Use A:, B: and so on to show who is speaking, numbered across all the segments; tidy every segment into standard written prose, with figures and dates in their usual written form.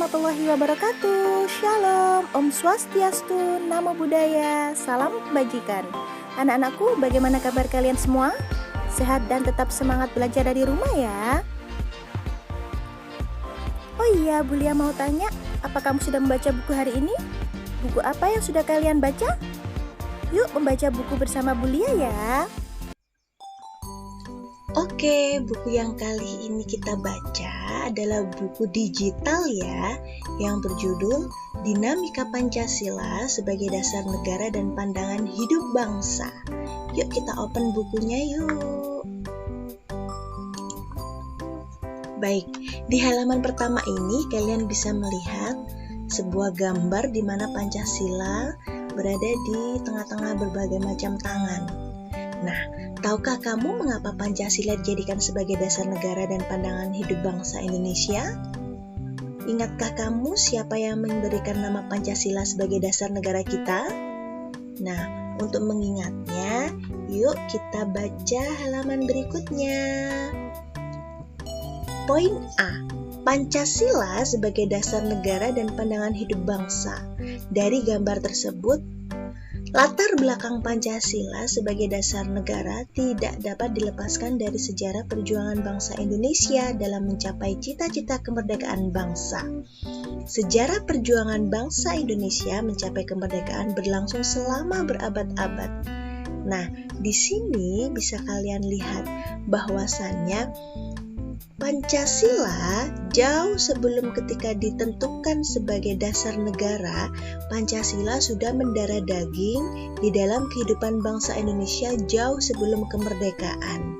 A: warahmatullahi wabarakatuh. Shalom, Om Swastiastu, Namo Buddhaya, salam kebajikan. Anak-anakku, bagaimana kabar kalian semua? Sehat dan tetap semangat belajar dari rumah ya. Oh iya, Bulia mau tanya, apa kamu sudah membaca buku hari ini? Buku apa yang sudah kalian baca? Yuk membaca buku bersama Bulia ya.
B: Oke, buku yang kali ini kita baca adalah buku digital ya, yang berjudul Dinamika Pancasila sebagai Dasar Negara dan Pandangan Hidup Bangsa. Yuk kita open bukunya yuk. Baik, di halaman pertama ini kalian bisa melihat sebuah gambar di mana Pancasila berada di tengah-tengah berbagai macam tangan. Nah, tahukah kamu mengapa Pancasila dijadikan sebagai dasar negara dan pandangan hidup bangsa Indonesia? Ingatkah kamu siapa yang memberikan nama Pancasila sebagai dasar negara kita? Nah, untuk mengingatnya, yuk kita baca halaman berikutnya. Poin A. Pancasila sebagai dasar negara dan pandangan hidup bangsa. Dari gambar tersebut, latar belakang Pancasila sebagai dasar negara tidak dapat dilepaskan dari sejarah perjuangan bangsa Indonesia dalam mencapai cita-cita kemerdekaan bangsa. Sejarah perjuangan bangsa Indonesia mencapai kemerdekaan berlangsung selama berabad-abad. Nah, di sini bisa kalian lihat bahwasannya Pancasila jauh sebelum ketika ditentukan sebagai dasar negara, Pancasila sudah mendarah daging di dalam kehidupan bangsa Indonesia jauh sebelum kemerdekaan.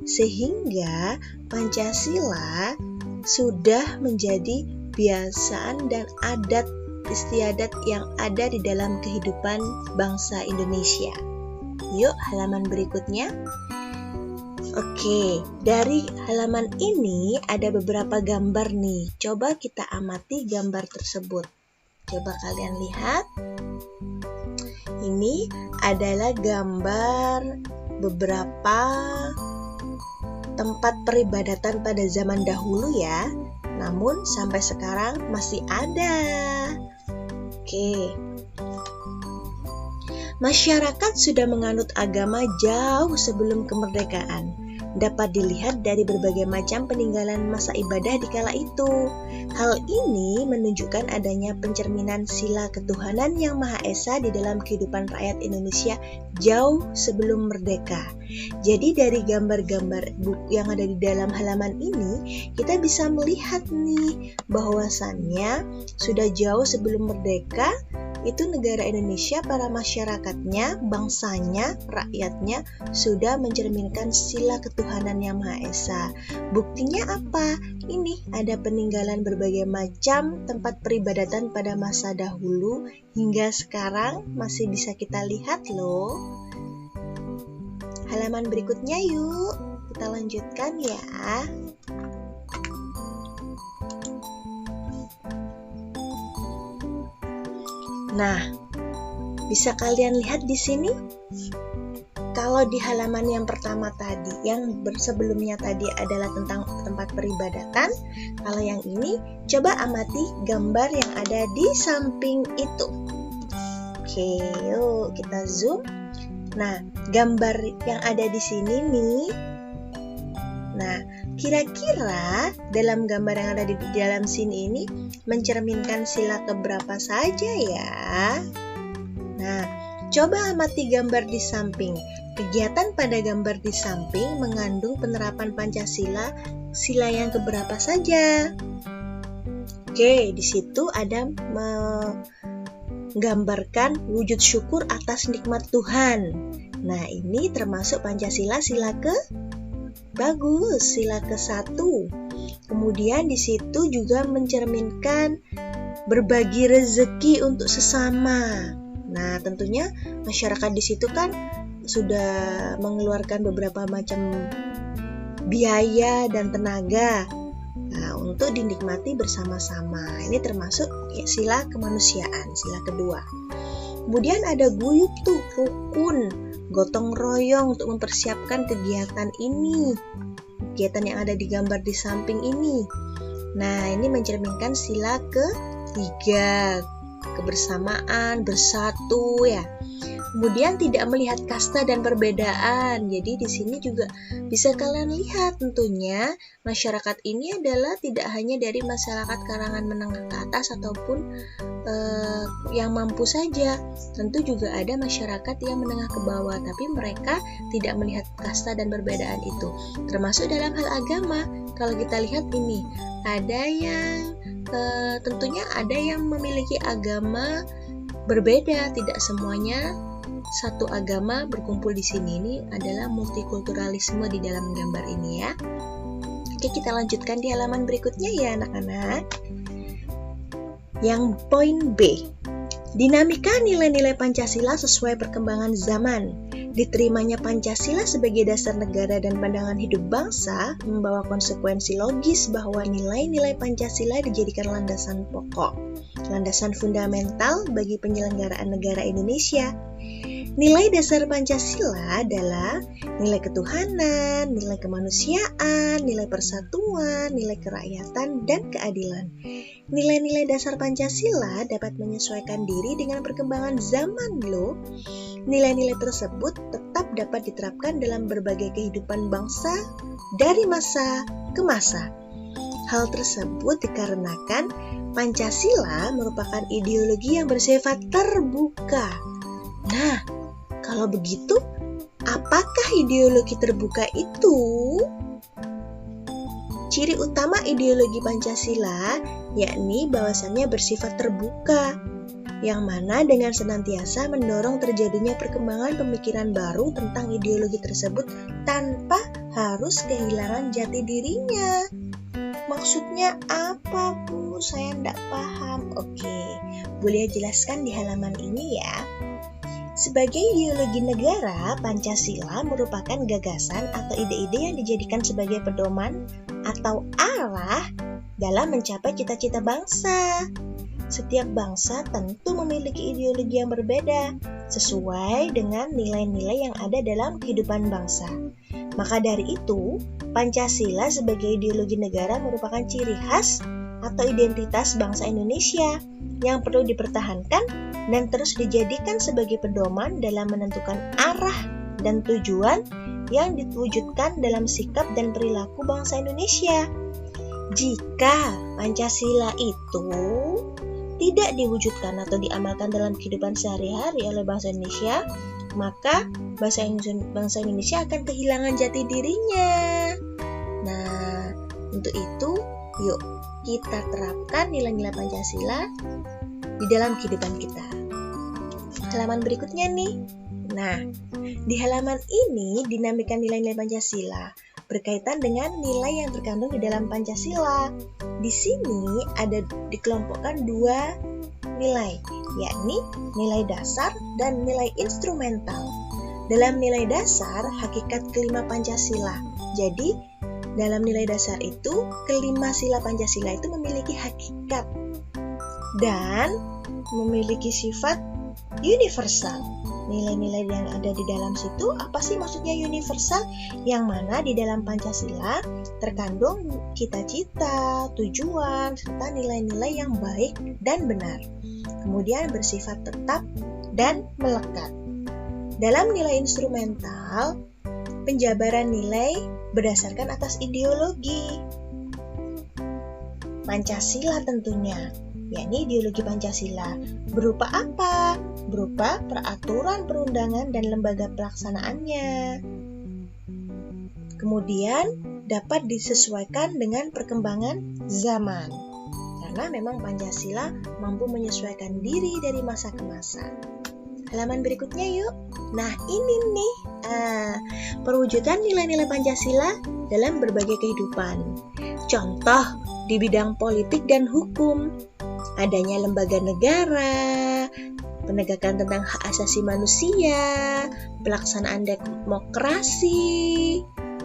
B: Sehingga Pancasila sudah menjadi kebiasaan dan adat istiadat yang ada di dalam kehidupan bangsa Indonesia. Yuk halaman berikutnya. Oke, dari halaman ini ada beberapa gambar nih. Coba kita amati gambar tersebut. Coba kalian lihat. Ini adalah gambar beberapa tempat peribadatan pada zaman dahulu ya. Namun sampai sekarang masih ada. Oke. Masyarakat sudah menganut agama jauh sebelum kemerdekaan. Dapat dilihat dari berbagai macam peninggalan masa ibadah di kala itu. Hal ini menunjukkan adanya pencerminan sila ketuhanan yang Maha Esa di dalam kehidupan rakyat Indonesia jauh sebelum merdeka. Jadi dari gambar-gambar buku yang ada di dalam halaman ini, kita bisa melihat nih bahwasannya sudah jauh sebelum merdeka, itu negara Indonesia, para masyarakatnya, bangsanya, rakyatnya sudah mencerminkan sila ketuhanan yang Maha Esa. Buktinya apa? Ini ada peninggalan berbagai macam tempat peribadatan pada masa dahulu hingga sekarang masih bisa kita lihat loh. Halaman berikutnya yuk, kita lanjutkan ya. Nah, bisa kalian lihat di sini? Kalau di halaman yang pertama tadi, yang sebelumnya tadi adalah tentang tempat peribadatan. Kalau yang ini, coba amati gambar yang ada di samping itu. Oke, yuk kita zoom. Nah, gambar yang ada di sini nih. Nah, kira-kira dalam gambar yang ada di dalam sini ini mencerminkan sila keberapa saja ya? Nah, coba amati gambar di samping. Kegiatan pada gambar di samping mengandung penerapan Pancasila sila yang keberapa saja? Oke, di situ ada menggambarkan wujud syukur atas nikmat Tuhan. Nah, ini termasuk Pancasila sila Bagus, sila ke-1. Kemudian di situ juga mencerminkan berbagi rezeki untuk sesama. Nah, tentunya masyarakat di situ kan sudah mengeluarkan beberapa macam biaya dan tenaga. Nah, untuk dinikmati bersama-sama. Ini termasuk ya, sila kemanusiaan, sila kedua. Kemudian ada guyub tuh, rukun, gotong royong untuk mempersiapkan kegiatan ini. Kegiatan yang ada di gambar di samping ini. Nah, ini mencerminkan sila ketiga, kebersamaan, bersatu ya. Kemudian tidak melihat kasta dan perbedaan. Jadi di sini juga bisa kalian lihat tentunya masyarakat ini adalah tidak hanya dari masyarakat kalangan menengah ke atas ataupun yang mampu saja. Tentu juga ada masyarakat yang menengah ke bawah, tapi mereka tidak melihat kasta dan perbedaan itu. Termasuk dalam hal agama. Kalau kita lihat ini, ada yang tentunya ada yang memiliki agama berbeda, tidak semuanya satu agama berkumpul di sini. Ini adalah multikulturalisme di dalam gambar ini ya. Oke, kita lanjutkan di halaman berikutnya ya anak-anak. Yang poin B, dinamika nilai-nilai Pancasila sesuai perkembangan zaman. Diterimanya Pancasila sebagai dasar negara dan pandangan hidup bangsa membawa konsekuensi logis bahwa nilai-nilai Pancasila dijadikan landasan pokok, landasan fundamental bagi penyelenggaraan negara Indonesia. Nilai dasar Pancasila adalah nilai ketuhanan, nilai kemanusiaan, nilai persatuan, nilai kerakyatan, dan keadilan. Nilai-nilai dasar Pancasila dapat menyesuaikan diri dengan perkembangan zaman loh. Nilai-nilai tersebut tetap dapat diterapkan dalam berbagai kehidupan bangsa dari masa ke masa. Hal tersebut dikarenakan Pancasila merupakan ideologi yang bersifat terbuka. Nah, kalau begitu, apakah ideologi terbuka itu? Ciri utama ideologi Pancasila yakni bahwasannya bersifat terbuka, yang mana dengan senantiasa mendorong terjadinya perkembangan pemikiran baru tentang ideologi tersebut tanpa harus kehilangan jati dirinya. Maksudnya apa, Bu? Saya tidak paham. Oke, boleh jelaskan di halaman ini ya. Sebagai ideologi negara, Pancasila merupakan gagasan atau ide-ide yang dijadikan sebagai pedoman atau arah dalam mencapai cita-cita bangsa. Setiap bangsa tentu memiliki ideologi yang berbeda sesuai dengan nilai-nilai yang ada dalam kehidupan bangsa. Maka dari itu, Pancasila sebagai ideologi negara merupakan ciri khas atau identitas bangsa Indonesia yang perlu dipertahankan dan terus dijadikan sebagai pedoman dalam menentukan arah dan tujuan yang diwujudkan dalam sikap dan perilaku bangsa Indonesia. Jika Pancasila itu tidak diwujudkan atau diamalkan dalam kehidupan sehari-hari oleh bangsa Indonesia, maka bangsa Indonesia akan kehilangan jati dirinya. Nah, untuk itu, yuk kita terapkan nilai-nilai Pancasila di dalam kehidupan kita. Halaman berikutnya nih. Nah, di halaman ini dinamika nilai-nilai Pancasila berkaitan dengan nilai yang terkandung di dalam Pancasila. Di sini ada dikelompokkan dua nilai, yakni nilai dasar dan nilai instrumental. Dalam nilai dasar, hakikat kelima Pancasila. Jadi, dalam nilai dasar itu, kelima sila Pancasila itu memiliki hakikat dan memiliki sifat universal. Nilai-nilai yang ada di dalam situ, apa sih maksudnya universal? Yang mana di dalam Pancasila terkandung cita-cita, tujuan, serta nilai-nilai yang baik dan benar. Kemudian bersifat tetap dan melekat. Dalam nilai instrumental, penjabaran nilai berdasarkan atas ideologi Pancasila tentunya, yakni ideologi Pancasila. Berupa apa? Berupa peraturan perundangan dan lembaga pelaksanaannya. Kemudian dapat disesuaikan dengan perkembangan zaman. Karena memang Pancasila mampu menyesuaikan diri dari masa ke masa. Halaman berikutnya yuk. Nah ini nih, perwujudan nilai-nilai Pancasila dalam berbagai kehidupan. Contoh di bidang politik dan hukum, adanya lembaga negara, penegakan tentang hak asasi manusia, pelaksanaan demokrasi,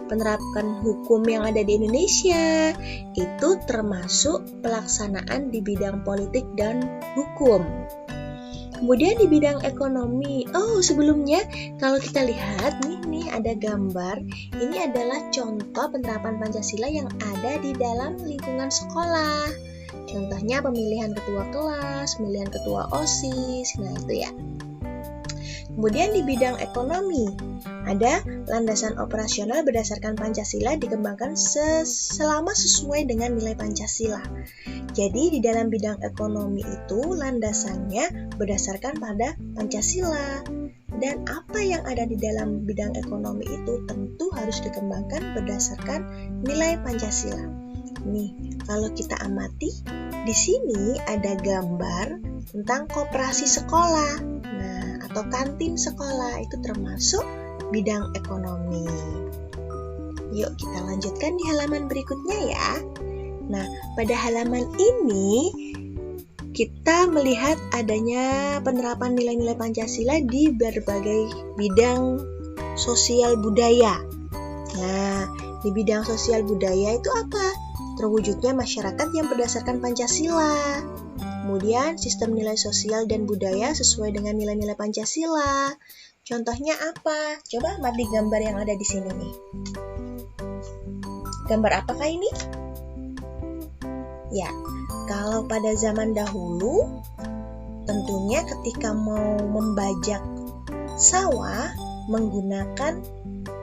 B: penerapan hukum yang ada di Indonesia, itu termasuk pelaksanaan di bidang politik dan hukum. Kemudian di bidang ekonomi, sebelumnya kalau kita lihat nih ada gambar. Ini adalah contoh penerapan Pancasila yang ada di dalam lingkungan sekolah. Contohnya pemilihan ketua kelas, pemilihan ketua OSIS, nah itu ya. Kemudian di bidang ekonomi, ada landasan operasional berdasarkan Pancasila dikembangkan selama sesuai dengan nilai Pancasila. Jadi di dalam bidang ekonomi itu landasannya berdasarkan pada Pancasila. Dan apa yang ada di dalam bidang ekonomi itu tentu harus dikembangkan berdasarkan nilai Pancasila. Nih, kalau kita amati, di sini ada gambar tentang koperasi sekolah. Nah, atau kantin sekolah itu termasuk bidang ekonomi. Yuk kita lanjutkan di halaman berikutnya ya. Nah, pada halaman ini kita melihat adanya penerapan nilai-nilai Pancasila di berbagai bidang sosial budaya. Nah, di bidang sosial budaya itu apa? Terwujudnya masyarakat yang berdasarkan Pancasila. Kemudian sistem nilai sosial dan budaya sesuai dengan nilai-nilai Pancasila. Contohnya apa? Coba amati gambar yang ada di sini nih. Gambar apakah ini? Ya, kalau pada zaman dahulu, tentunya ketika mau membajak sawah menggunakan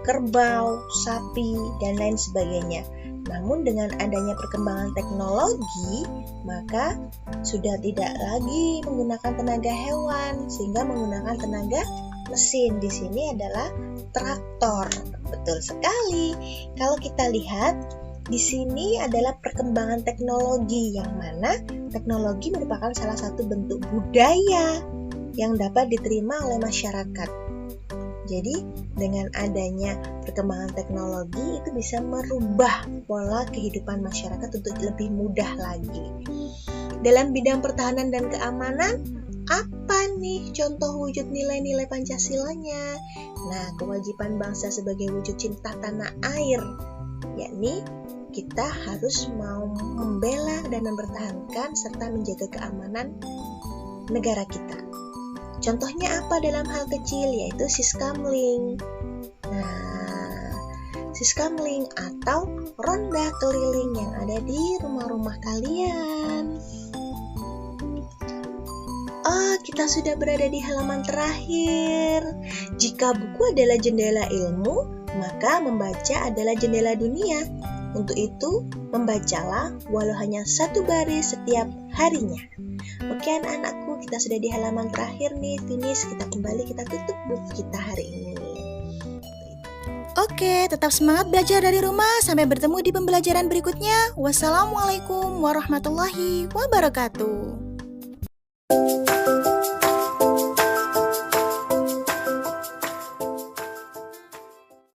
B: kerbau, sapi, dan lain sebagainya. Namun dengan adanya perkembangan teknologi, maka sudah tidak lagi menggunakan tenaga hewan, sehingga menggunakan tenaga mesin. Di sini adalah traktor. Betul sekali. Kalau kita lihat, di sini adalah perkembangan teknologi, yang mana teknologi merupakan salah satu bentuk budaya yang dapat diterima oleh masyarakat. Jadi, dengan adanya perkembangan teknologi itu bisa merubah pola kehidupan masyarakat untuk lebih mudah lagi. Dalam bidang pertahanan dan keamanan, apa nih contoh wujud nilai-nilai Pancasilanya? Nah, kewajiban bangsa sebagai wujud cinta tanah air, yakni kita harus mau membela dan mempertahankan serta menjaga keamanan negara kita. Contohnya apa dalam hal kecil, yaitu Siskamling. Nah, Siskamling atau ronda keliling yang ada di rumah-rumah kalian. Kita sudah berada di halaman terakhir. Jika buku adalah jendela ilmu, maka membaca adalah jendela dunia. Untuk itu, membacalah walau hanya satu baris setiap harinya. Oke anak-anakku, kita sudah di halaman terakhir nih, finish. Kita kembali, kita tutup buku kita hari ini.
A: Oke, tetap semangat belajar dari rumah. Sampai bertemu di pembelajaran berikutnya. Wassalamualaikum warahmatullahi wabarakatuh.